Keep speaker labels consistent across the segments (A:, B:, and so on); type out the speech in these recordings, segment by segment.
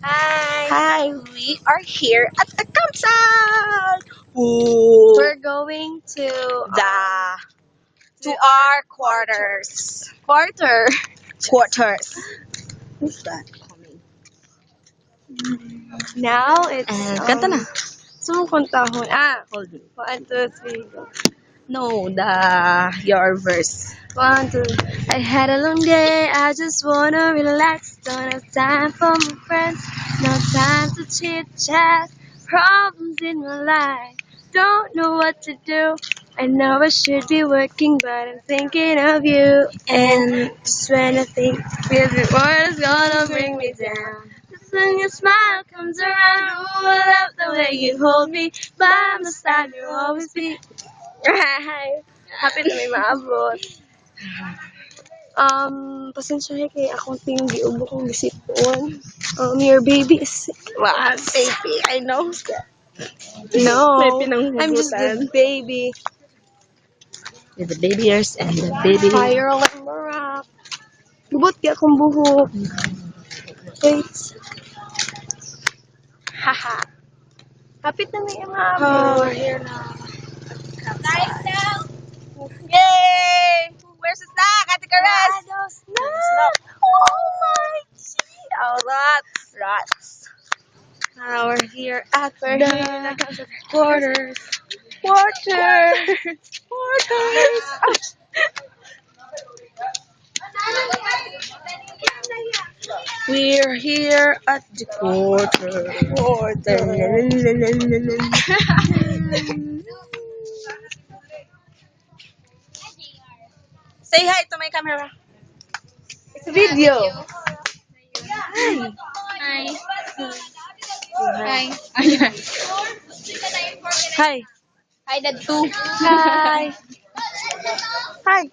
A: Hi.
B: Hi, we are here at the campsite. Ooh,
A: We're going to
B: to our quarters.
A: quarter.
B: Quarters. Who's that coming?
A: Now it's
B: Kanta na.
A: saan kuntahon?
B: Hold me.
A: 1, 2, 3, go.
B: No, your verse.
A: 1, 2. I had a long day. I just wanna relax. Don't have time for my friends. No time to chit chat. Problems in my life. Don't know what to do. I know I should be working, but I'm thinking of you. And just when I think feels the world is gonna bring me down. Just when your smile comes around, oh, I love the way you hold me. By my side, you'll always be. Happy na may maabot. Pasensya kay akong tingin giubo kong bisipon. Your baby is sick.
B: Wow, baby, I know that.
A: No,
B: May pinanghugutan.
A: I'm just the baby.
B: With the baby ears and the baby.
A: Fire like Barack. Gubot ka akong buhok. Wait. Haha. Kapit na may maabot.
B: Here now. Yay! Where's the snack? Ate Karas? Oh my gee! Oh, rats. Now we're here at the quarters. We're here at the quarter. Say hi to my camera.
A: It's a video.
C: Hi.
B: Hi.
C: Hi. Hi, Dad too.
A: Hi.
B: Hi.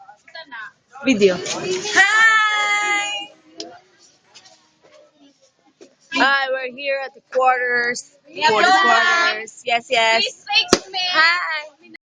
B: Video. Hi. Hi, we're here at the quarters. Quarters. Yes.
C: Please,
B: Hi.